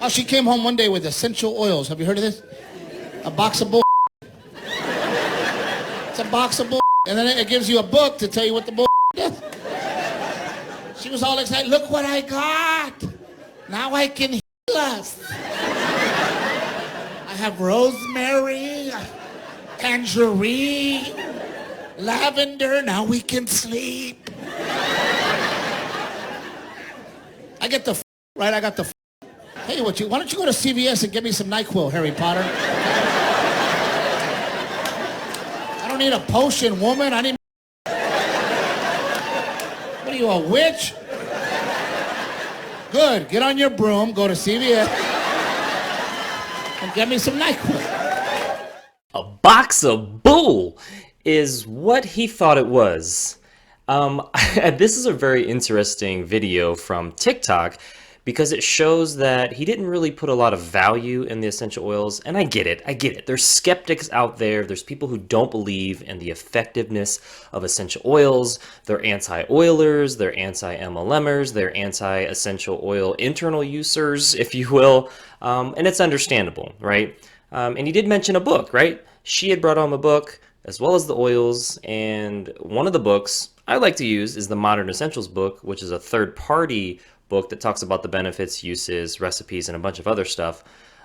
Oh, she came home one day with essential oils. Have you heard of this? A box of bull. It's a box of bull. And then it gives you a book to tell you what the bull does. She was all excited. Look what I got. Now I can heal us. I have rosemary, tangerine, lavender. Now we can sleep. I get the right. I got the. Hey, why don't you go to CVS and get me some NyQuil, Harry Potter? I don't need a potion, woman. I need. What are you, a witch? Good. Get on your broom, go to CVS, and get me some NyQuil. A box of bull is what he thought it was. This is a very interesting video from TikTok because it shows that he didn't really put a lot of value in the essential oils. And I get it. There's skeptics out there. There's people who don't believe in the effectiveness of essential oils. They're anti-oilers, they're anti-MLMers, they're anti-essential oil internal users, if you will. And it's understandable, right? And he did mention a book, right? She had brought home a book as well as the oils. And one of the books I like to use is the Modern Essentials book, which is a third-party book that talks about the benefits, uses, recipes, and a bunch of other stuff.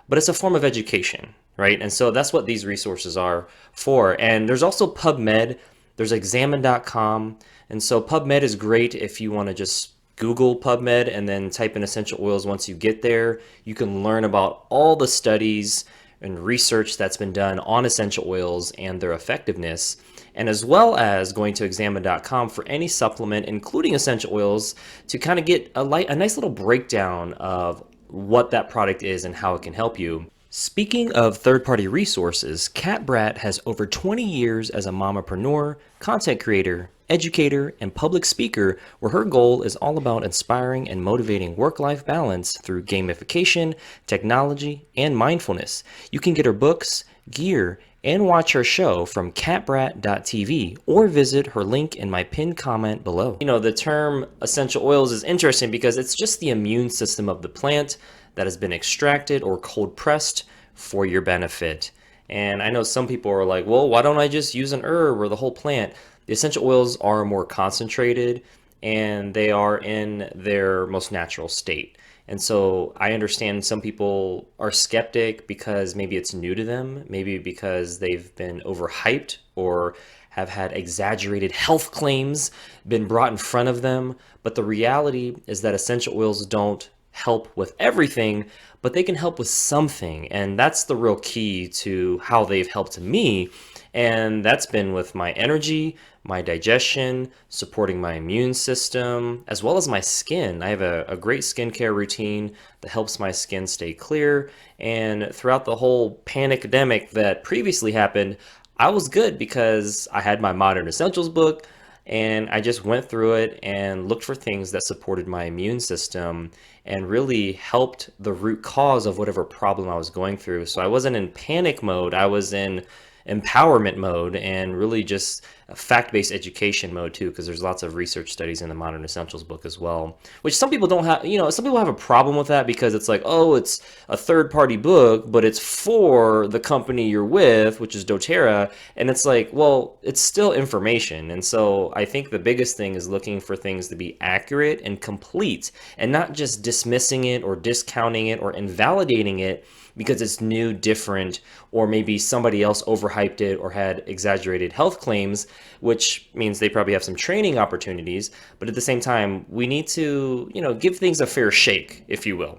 But it's a form of education, right? And so that's what these resources are for. And there's also PubMed, there's examine.com. And so PubMed is great if you want to just Google PubMed and then type in essential oils. Once you get there, you can learn about all the studies and research that's been done on essential oils and their effectiveness, and as well as going to examine.com for any supplement, including essential oils, to kind of get a nice little breakdown of what that product is and how it can help you. Speaking of third-party resources, Kat Bratt has over 20 years as a mompreneur, content creator, educator, and public speaker, where her goal is all about inspiring and motivating work-life balance through gamification, technology, and mindfulness. You can get her books, gear, and watch her show from katbratt.tv or visit her link in my pinned comment below. You know, the term essential oils is interesting because it's just the immune system of the plant that has been extracted or cold pressed for your benefit. And I know some people are like, well, why don't I just use an herb or the whole plant? The essential oils are more concentrated and they are in their most natural state. And so I understand some people are skeptic because maybe it's new to them, maybe because they've been overhyped or have had exaggerated health claims been brought in front of them. But the reality is that essential oils don't help with everything, but they can help with something. And that's the real key to how they've helped me. And that's been with my energy, my digestion, supporting my immune system, as well as my skin. I have a great skincare routine that helps my skin stay clear. And throughout the whole pandemic that previously happened, I was good because I had my Modern Essentials book and I just went through it and looked for things that supported my immune system and really helped the root cause of whatever problem I was going through. So I wasn't in panic mode, I was in empowerment mode and really just fact-based education mode too, because there's lots of research studies in the Modern Essentials book as well, which some people don't have. You know, some people have a problem with that because it's like, oh, it's a third-party book, but it's for the company you're with, which is doTERRA, and it's like, well, it's still information. And so I think the biggest thing is looking for things to be accurate and complete and not just dismissing it or discounting it or invalidating it because it's new, different, or maybe somebody else overhyped it or had exaggerated health claims, which means they probably have some training opportunities. But at the same time, we need to, you know, give things a fair shake, if you will.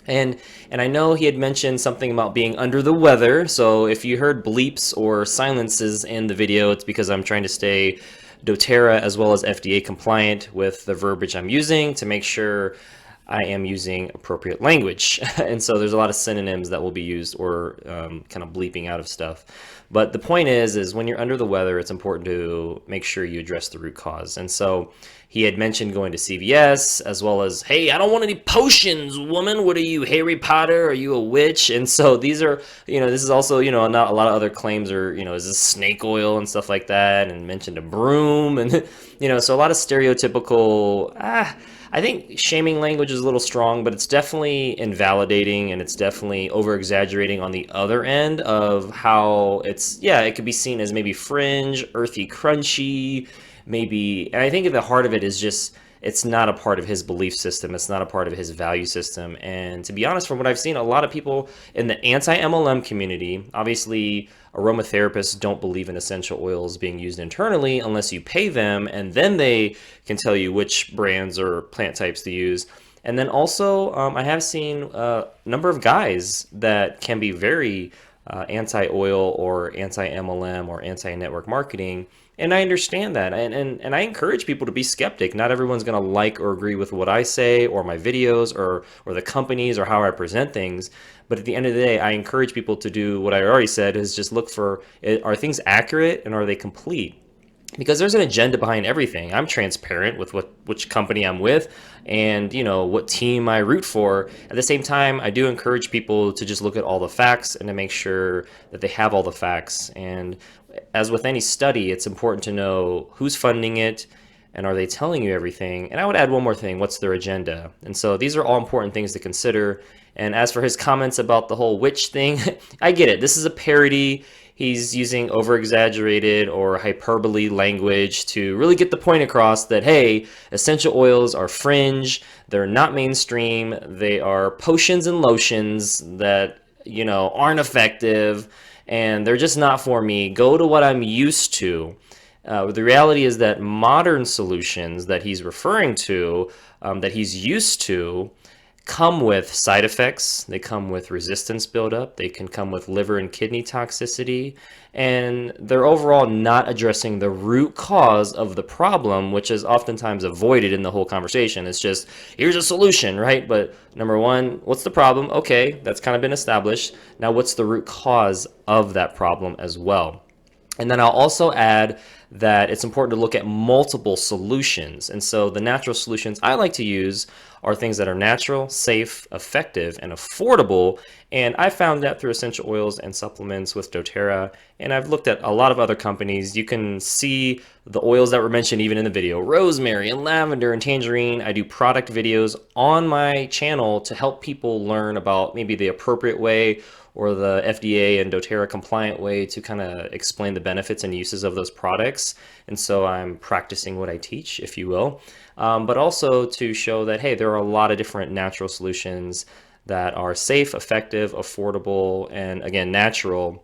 And I know he had mentioned something about being under the weather. So if you heard bleeps or silences in the video, it's because I'm trying to stay doTERRA as well as FDA compliant with the verbiage I'm using to make sure I am using appropriate language. And so there's a lot of synonyms that will be used or kind of bleeping out of stuff. But the point is when you're under the weather, it's important to make sure you address the root cause. And so he had mentioned going to CVS as well as, hey, I don't want any potions, woman. What are you, Harry Potter? Are you a witch? And so these are, you know, this is also, you know, not a lot of other claims are, you know, is this snake oil and stuff like that, and mentioned a broom and, you know, so a lot of stereotypical, I think shaming language is a little strong, but it's definitely invalidating and it's definitely over exaggerating on the other end of how it's, yeah, it could be seen as maybe fringe, earthy, crunchy, maybe. And I think at the heart of it is just, it's not a part of his belief system. It's not a part of his value system. And to be honest, from what I've seen, a lot of people in the anti-MLM community, obviously aromatherapists don't believe in essential oils being used internally unless you pay them, and then they can tell you which brands or plant types to use. And then also, I have seen a number of guys that can be very anti-oil or anti-MLM or anti-network marketing. And I understand that. And I encourage people to be skeptic. Not everyone's going to like or agree with what I say or my videos or the companies or how I present things. But at the end of the day, I encourage people to do what I already said, is just look for, are things accurate and are they complete? Because there's an agenda behind everything. I'm transparent with which company I'm with and, you know, what team I root for. At the same time, I do encourage people to just look at all the facts and to make sure that they have all the facts. And as with any study, it's important to know who's funding it and are they telling you everything. And I would add one more thing: what's their agenda? And so these are all important things to consider. And as for his comments about the whole witch thing, I get it. This is a parody. He's using over-exaggerated or hyperbole language to really get the point across that, hey, essential oils are fringe, they're not mainstream, they are potions and lotions that, you know, aren't effective, and they're just not for me. Go to what I'm used to. The reality is that modern solutions that he's referring to, that he's used to, come with side effects. They come with resistance buildup. They can come with liver and kidney toxicity. And they're overall not addressing the root cause of the problem, which is oftentimes avoided in the whole conversation. It's just, here's a solution, right? But number one, what's the problem? Okay, that's kind of been established. Now, what's the root cause of that problem as well? And then I'll also add that it's important to look at multiple solutions. And so the natural solutions I like to use are things that are natural, safe, effective, and affordable. And I found that through essential oils and supplements with doTERRA. And I've looked at a lot of other companies. You can see the oils that were mentioned even in the video: rosemary and lavender and tangerine. I do product videos on my channel to help people learn about maybe the appropriate way or the FDA and doTERRA compliant way to kind of explain the benefits and uses of those products. And so I'm practicing what I teach, if you will, but also to show that, hey, there are a lot of different natural solutions that are safe, effective, affordable, and again, natural.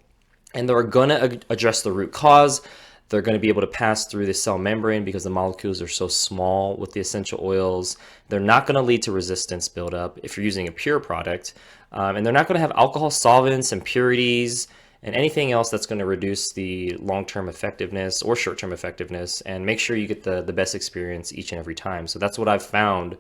And they're going to address the root cause. They're going to be able to pass through the cell membrane because the molecules are so small with the essential oils. They're not going to lead to resistance buildup if you're using a pure product. And they're not going to have alcohol solvents, impurities, and anything else that's going to reduce the long-term effectiveness or short-term effectiveness, and make sure you get the best experience each and every time. So that's what I've found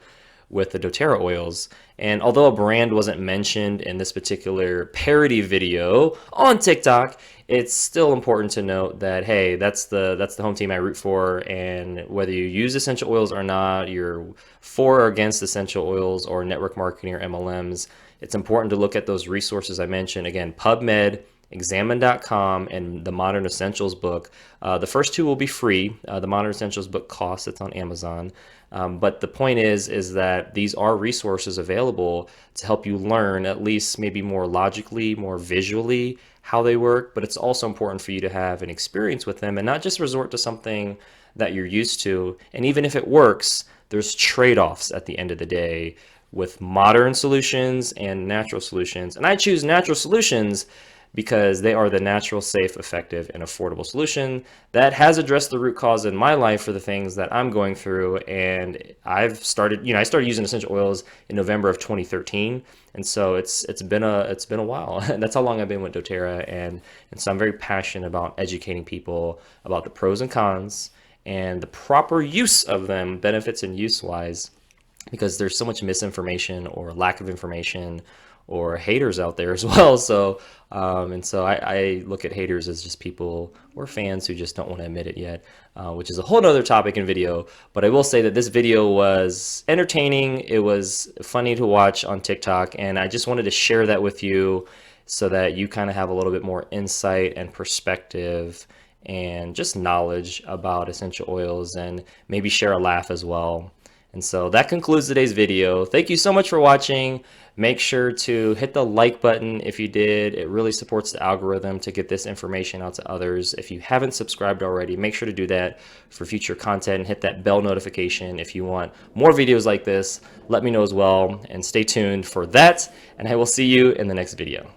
with the doTERRA oils. And although a brand wasn't mentioned in this particular parody video on TikTok, it's still important to note that, hey, that's the home team I root for, and whether you use essential oils or not, you're for or against essential oils or network marketing or MLMs, it's important to look at those resources I mentioned. Again, PubMed, Examine.com, and the Modern Essentials book. The first two will be free. The Modern Essentials book costs. It's on Amazon. But the point is that these are resources available to help you learn, at least maybe more logically, more visually, how they work. But it's also important for you to have an experience with them and not just resort to something that you're used to. And even if it works, there's trade-offs at the end of the day with modern solutions and natural solutions. And I choose natural solutions because they are the natural, safe, effective, and affordable solution that has addressed the root cause in my life for the things that I'm going through. And I started using essential oils in November of 2013, and so it's been a while. That's how long I've been with doTERRA, and so I'm very passionate about educating people about the pros and cons and the proper use of them, benefits and use wise, because there's so much misinformation or lack of information or haters out there as well. So I look at haters as just people or fans who just don't want to admit it yet, which is a whole other topic and video. But I will say that this video was entertaining. It was funny to watch on TikTok, and I just wanted to share that with you so that you kind of have a little bit more insight and perspective and just knowledge about essential oils, and maybe share a laugh as well. And so that concludes today's video. Thank you so much for watching. Make sure to hit the like button if you did. It really supports the algorithm to get this information out to others. If you haven't subscribed already, make sure to do that for future content and hit that bell notification if you want more videos like this. Let me know as well, and stay tuned for that, and I will see you in the next video.